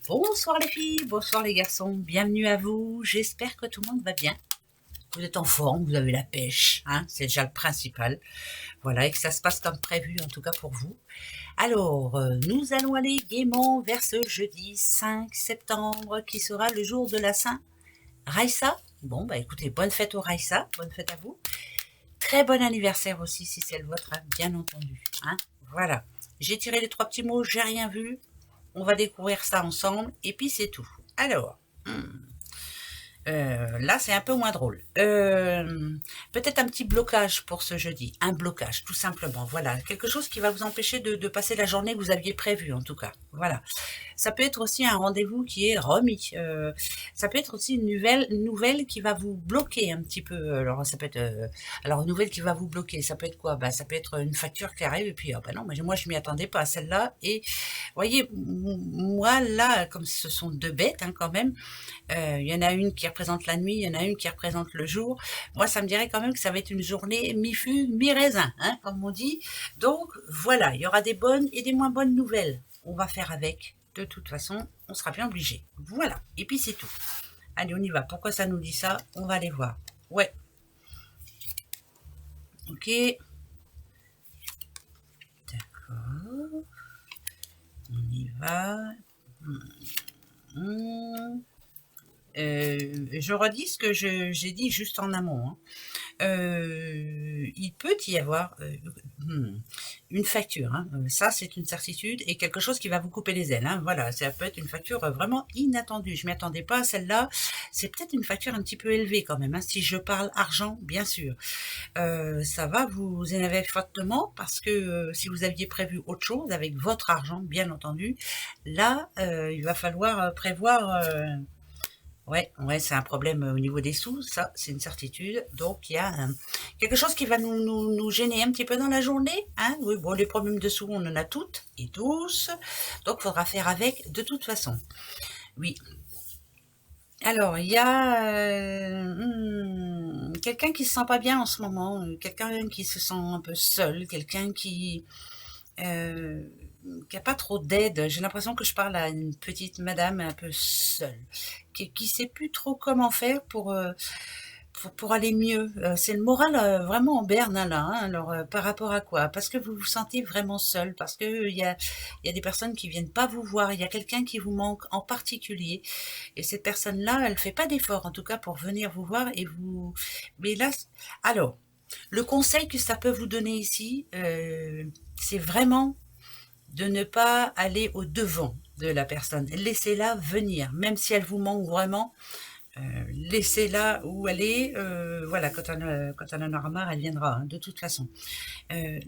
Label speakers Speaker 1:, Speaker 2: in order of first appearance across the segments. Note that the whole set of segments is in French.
Speaker 1: Bonsoir les filles, bonsoir les garçons, bienvenue à vous, j'espère que tout le monde va bien. Vous êtes en forme, vous avez la pêche, hein, c'est déjà le principal. Voilà, et que ça se passe comme prévu, en tout cas pour vous. Alors, nous allons aller gaiement vers ce jeudi 5 septembre, qui sera le jour de la Saint Raissa. Bon, bah écoutez, bonne fête au Raissa, bonne fête à vous. Très bon anniversaire aussi, si c'est le vôtre, hein, bien entendu. Hein. Voilà, j'ai tiré les 3 petits mots, j'ai rien vu. On va découvrir ça ensemble, et puis c'est tout. Alors, là, c'est un peu moins drôle. Peut-être un petit blocage pour ce jeudi. Un blocage, tout simplement. Voilà, quelque chose qui va vous empêcher de passer la journée que vous aviez prévue, en tout cas. Voilà. Ça peut être aussi un rendez-vous qui est remis. Ça peut être aussi une nouvelle qui va vous bloquer un petit peu. Alors, ça peut être... alors, une nouvelle qui va vous bloquer, ça peut être quoi? Bah, ça peut être une facture qui arrive et puis, ah bah non, moi, je m'y attendais pas à celle-là. Et, vous voyez, moi, là, comme ce sont deux bêtes, hein, quand même, il y en a une qui représente la nuit, il y en a une qui représente le jour. Moi, ça me dirait quand même que ça va être une journée mi-fugue, mi-raisin, hein, comme on dit. Donc, voilà, il y aura des bonnes et des moins bonnes nouvelles. On va faire avec. De toute façon, on sera bien obligé. Voilà, et puis c'est tout. Allez, on y va. Pourquoi ça nous dit ça? On va aller voir. Ouais. Ok. D'accord. On y va. Je redis ce que j'ai dit juste en amont. Hein. Il peut y avoir une facture. Hein. Ça, c'est une certitude et quelque chose qui va vous couper les ailes. Hein. Voilà, ça peut être une facture vraiment inattendue. Je m'y attendais pas à celle-là. C'est peut-être une facture un petit peu élevée quand même. Hein. Si je parle argent, bien sûr, ça va vous énerver fortement parce que si vous aviez prévu autre chose avec votre argent, bien entendu, là, il va falloir prévoir. Ouais, c'est un problème au niveau des sous, ça, c'est une certitude. Donc, il y a quelque chose qui va nous gêner un petit peu dans la journée. Hein. Oui, bon, les problèmes de sous, on en a toutes et tous. Donc, il faudra faire avec de toute façon. Oui. Alors, il y a quelqu'un qui se sent pas bien en ce moment, quelqu'un qui se sent un peu seul, quelqu'un qui a pas trop d'aide. J'ai l'impression que je parle à une petite madame un peu seule, qui sait plus trop comment faire pour aller mieux. C'est le moral vraiment en berne hein, là. Hein. Alors par rapport à quoi? Parce que vous vous sentez vraiment seul, parce que il y a des personnes qui viennent pas vous voir. Il y a quelqu'un qui vous manque en particulier, et cette personne-là, elle fait pas d'effort en tout cas pour venir vous voir et vous. Mais là, alors le conseil que ça peut vous donner ici, c'est vraiment de ne pas aller au devant de la personne. Laissez-la venir, même si elle vous manque vraiment. Laissez-la où elle est. Voilà, quand elle en aura marre, elle viendra, hein, de toute façon. Euh,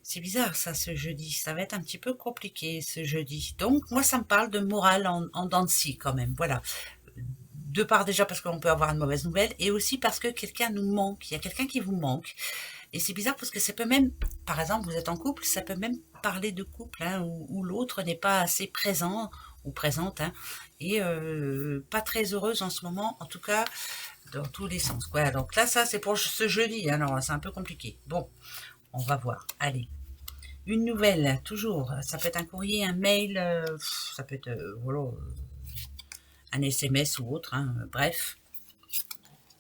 Speaker 1: c'est bizarre ça, ce jeudi. Ça va être un petit peu compliqué, ce jeudi. Donc, moi, ça me parle de morale en dents de scie, quand même. Voilà. De part déjà parce qu'on peut avoir une mauvaise nouvelle, et aussi parce que quelqu'un nous manque. Il y a quelqu'un qui vous manque. Et c'est bizarre parce que ça peut même, par exemple, vous êtes en couple, ça peut même parler de couple, hein, où l'autre n'est pas assez présent ou présente, hein, et pas très heureuse en ce moment, en tout cas dans tous les sens. Voilà, donc là, ça c'est pour ce jeudi, hein, alors c'est un peu compliqué. Bon, on va voir. Allez, une nouvelle, toujours. Ça peut être un courrier, un mail, ça peut être voilà, un SMS ou autre, hein, bref.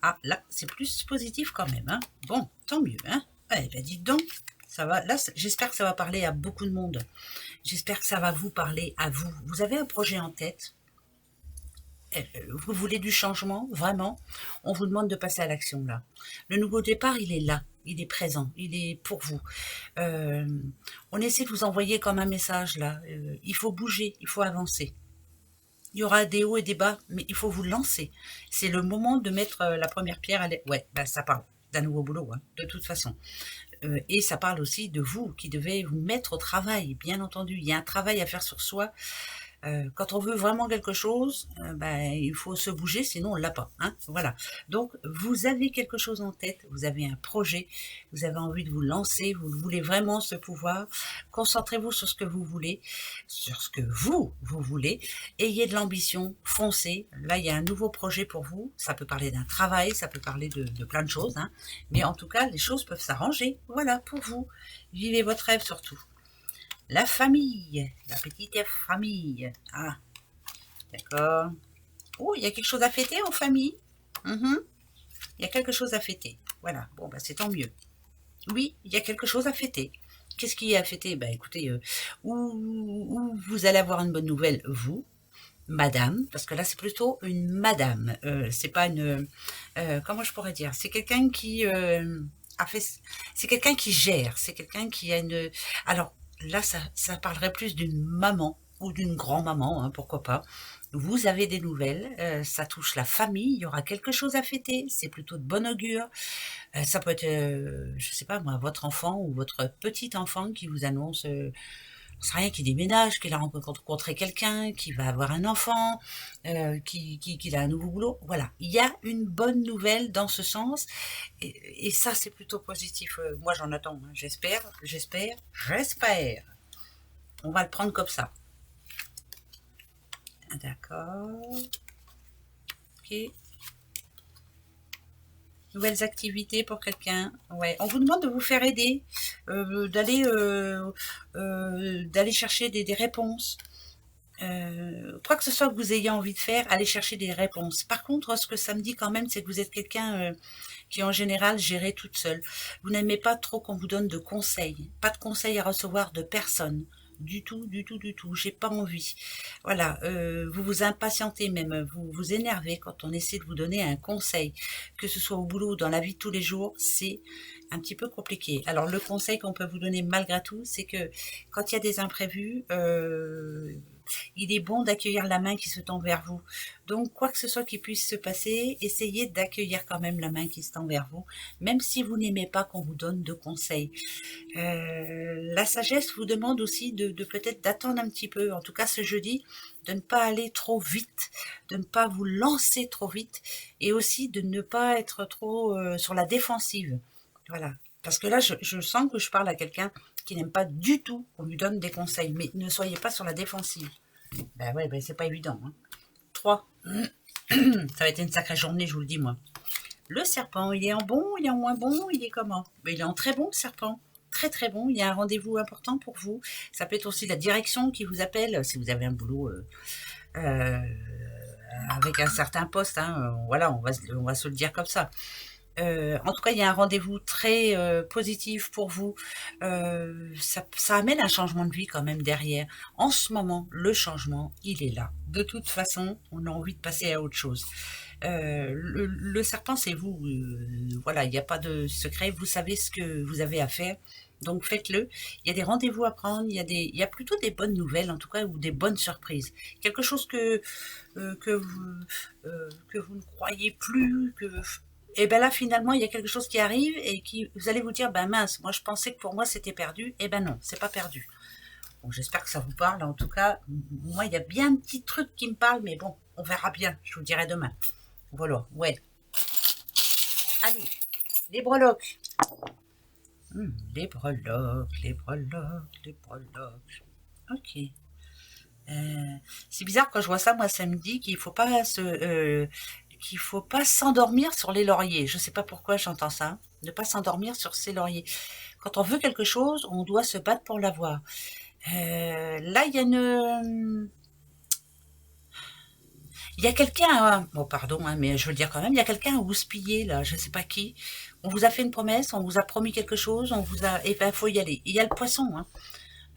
Speaker 1: Ah, là, c'est plus positif quand même. Hein. Bon, tant mieux. Hein. Eh ben, dites donc, ça va. Là, j'espère que ça va parler à beaucoup de monde. J'espère que ça va vous parler à vous. Vous avez un projet en tête. Vous voulez du changement, vraiment. On vous demande de passer à l'action là. Le nouveau départ, il est là. Il est présent. Il est pour vous. Euh, on essaie de vous envoyer comme un message là. Il faut bouger. Il faut avancer. Il y aura des hauts et des bas, mais il faut vous lancer. C'est le moment de mettre la première pierre. Ouais, ben, ça parle d'un nouveau boulot, hein, de toute façon. Et ça parle aussi de vous qui devez vous mettre au travail, bien entendu. Il y a un travail à faire sur soi. Quand on veut vraiment quelque chose, ben, il faut se bouger, sinon on l'a pas. Hein, voilà. Donc, vous avez quelque chose en tête, vous avez un projet, vous avez envie de vous lancer, vous voulez vraiment ce pouvoir. Concentrez-vous sur ce que vous voulez, sur ce que vous voulez. Ayez de l'ambition, foncez. Là, il y a un nouveau projet pour vous. Ça peut parler d'un travail, ça peut parler de plein de choses. Hein, mais en tout cas, les choses peuvent s'arranger. Voilà, pour vous. Vivez votre rêve surtout. La famille, la petite famille. Ah, D'accord. Oh, il y a quelque chose à fêter en famille. Mhm. Il y a quelque chose à fêter. Voilà, bon, bah, c'est tant mieux. Oui, il y a quelque chose à fêter. Qu'est-ce qu'il y a à fêter? Bah écoutez, ou vous allez avoir une bonne nouvelle, vous, madame, parce que là c'est plutôt une madame. C'est pas une. Comment je pourrais dire? C'est quelqu'un qui a fait. C'est quelqu'un qui gère. C'est quelqu'un qui a une. Alors là, ça parlerait plus d'une maman ou d'une grand-maman, hein, pourquoi pas. Vous avez des nouvelles, ça touche la famille, il y aura quelque chose à fêter, c'est plutôt de bon augure. Ça peut être, je sais pas moi, votre enfant ou votre petit enfant qui vous annonce, c'est rien, qui déménage, qu'il a rencontré quelqu'un, qui va avoir un enfant, qu'il a un nouveau boulot. Voilà, il y a une bonne nouvelle dans ce sens, et ça c'est plutôt positif. Moi j'en attends, hein. J'espère. On va le prendre comme ça. D'accord. Ok. Nouvelles activités pour quelqu'un. Ouais. On vous demande de vous faire aider, d'aller chercher des réponses. Quoi que ce soit que vous ayez envie de faire, allez chercher des réponses. Par contre, ce que ça me dit quand même, c'est que vous êtes quelqu'un qui, en général, géré toute seule. Vous n'aimez pas trop qu'on vous donne de conseils. Pas de conseils à recevoir de personne. Du tout, du tout, du tout. J'ai pas envie. Voilà, vous vous impatientez même, vous vous énervez quand on essaie de vous donner un conseil, que ce soit au boulot ou dans la vie de tous les jours, c'est un petit peu compliqué. Alors le conseil qu'on peut vous donner malgré tout, c'est que quand il y a des imprévus, il est bon d'accueillir la main qui se tend vers vous. Donc, quoi que ce soit qui puisse se passer, essayez d'accueillir quand même la main qui se tend vers vous, même si vous n'aimez pas qu'on vous donne de conseils. La sagesse vous demande aussi de peut-être d'attendre un petit peu, en tout cas ce jeudi, de ne pas aller trop vite, de ne pas vous lancer trop vite, et aussi de ne pas être trop sur la défensive. Voilà. Parce que là, je sens que je parle à quelqu'un qui n'aime pas du tout qu'on lui donne des conseils, mais ne soyez pas sur la défensive. Ben ouais, ben c'est pas évident. Hein. 3. Ça va être une sacrée journée, je vous le dis, moi. Le serpent, il est en bon, il est en moins bon, il est comment? Ben, il est en très bon, le serpent. Très très bon, il y a un rendez-vous important pour vous. Ça peut être aussi la direction qui vous appelle, si vous avez un boulot euh, avec un certain poste. Hein, voilà, on va se le dire comme ça. En tout cas, il y a un rendez-vous très positif pour vous. Ça amène un changement de vie quand même derrière. En ce moment, le changement, il est là. De toute façon, on a envie de passer à autre chose. Le serpent, c'est vous. Voilà, il n'y a pas de secret. Vous savez ce que vous avez à faire. Donc faites-le. Il y a des rendez-vous à prendre. Il y a plutôt des bonnes nouvelles, en tout cas, ou des bonnes surprises. Quelque chose que vous ne croyez plus, et ben là finalement il y a quelque chose qui arrive et qui vous allez vous dire ben mince, moi je pensais que pour moi c'était perdu, et ben non, c'est pas perdu. Bon, j'espère que ça vous parle. En tout cas, moi il y a bien un petit truc qui me parle, mais bon, on verra bien, je vous dirai demain. Voilà, ouais. Allez, les breloques. Les breloques, les breloques, les breloques. Ok. C'est bizarre quand je vois ça, moi ça me dit qu'il faut pas s'endormir sur les lauriers. Je sais pas pourquoi j'entends ça. Ne pas s'endormir sur ses lauriers. Quand on veut quelque chose, on doit se battre pour l'avoir. Là, il y a quelqu'un, hein, bon pardon, hein, mais je veux le dire quand même, il y a quelqu'un à vous spiller là, je sais pas qui. On vous a fait une promesse, on vous a promis quelque chose, et ben faut y aller. Il y a le poisson, hein.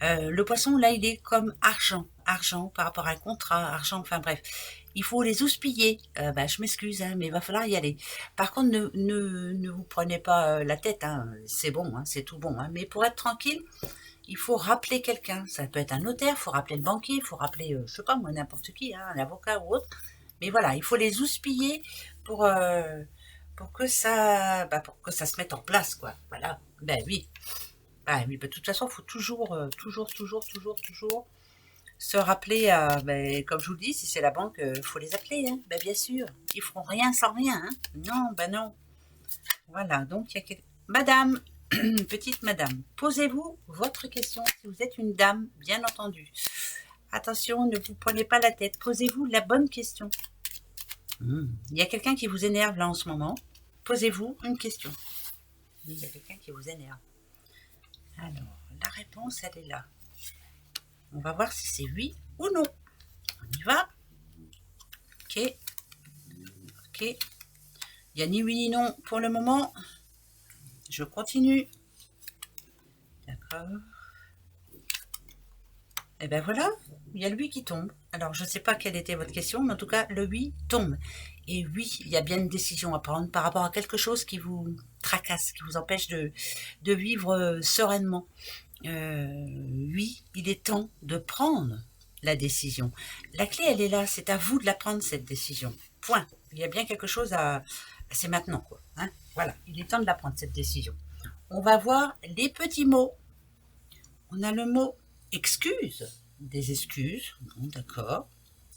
Speaker 1: Le poisson, là, il est comme argent. Argent par rapport à un contrat, argent, enfin bref. Il faut les houspiller. Bah, je m'excuse, hein, mais il va falloir y aller. Par contre, ne vous prenez pas la tête. Hein. C'est bon, hein, c'est tout bon. Hein. Mais pour être tranquille, il faut rappeler quelqu'un. Ça peut être un notaire, il faut rappeler le banquier, il faut rappeler, je sais pas moi, n'importe qui, hein, un avocat ou autre. Mais voilà, il faut les houspiller pour, euh, pour que ça se mette en place, quoi. Voilà. Ben oui. Ah oui, bah, de toute façon, il faut toujours se rappeler, comme je vous le dis, si c'est la banque, il faut les appeler, hein. Bah, bien sûr, ils feront rien sans rien, hein. Non, bah non. Voilà, donc il y a Madame, petite madame, posez-vous votre question si vous êtes une dame, bien entendu. Attention, ne vous prenez pas la tête, posez-vous la bonne question. Il y a quelqu'un qui vous énerve là en ce moment, posez-vous une question. Il y a quelqu'un qui vous énerve. Alors, la réponse, elle est là. On va voir si c'est oui ou non. On y va. Ok. Ok. Il n'y a ni oui ni non pour le moment. Je continue. D'accord. Et ben voilà, il y a le oui qui tombe. Alors, je ne sais pas quelle était votre question, mais en tout cas, le oui tombe. Et oui, il y a bien une décision à prendre par rapport à quelque chose qui vous tracasse, qui vous empêche de vivre sereinement. Oui, il est temps de prendre la décision. La clé, elle est là, c'est à vous de la prendre, cette décision. Point. Il y a bien quelque chose à... C'est maintenant, quoi. Hein, voilà, il est temps de la prendre, cette décision. On va voir les petits mots. On a le mot excuse, des excuses, bon, d'accord.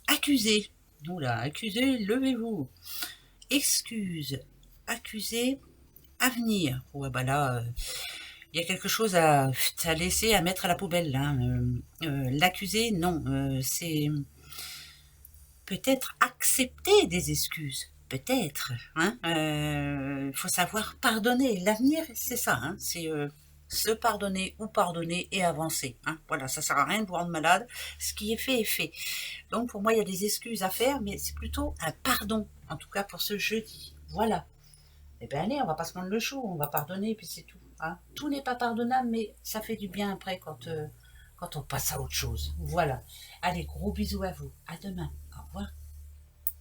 Speaker 1: Accuser, oula, accusé, levez-vous. Excuse, accusé, avenir. Ouais, bah là, il y a quelque chose à laisser, à mettre à la poubelle. Là. L'accuser, non, c'est peut-être accepter des excuses. Peut-être. Hein, faut savoir pardonner. L'avenir, c'est ça. Hein, c'est se pardonner ou pardonner et avancer. Hein, voilà, ça sert à rien de vous rendre malade. Ce qui est fait est fait. Donc pour moi, il y a des excuses à faire, mais c'est plutôt un pardon. En tout cas pour ce jeudi. Voilà. Eh bien allez, on va pas se prendre le chou, on va pardonner et puis c'est tout. Hein. Tout n'est pas pardonnable, mais ça fait du bien après quand on passe à autre chose. Voilà. Allez, gros bisous à vous. À demain. Au revoir.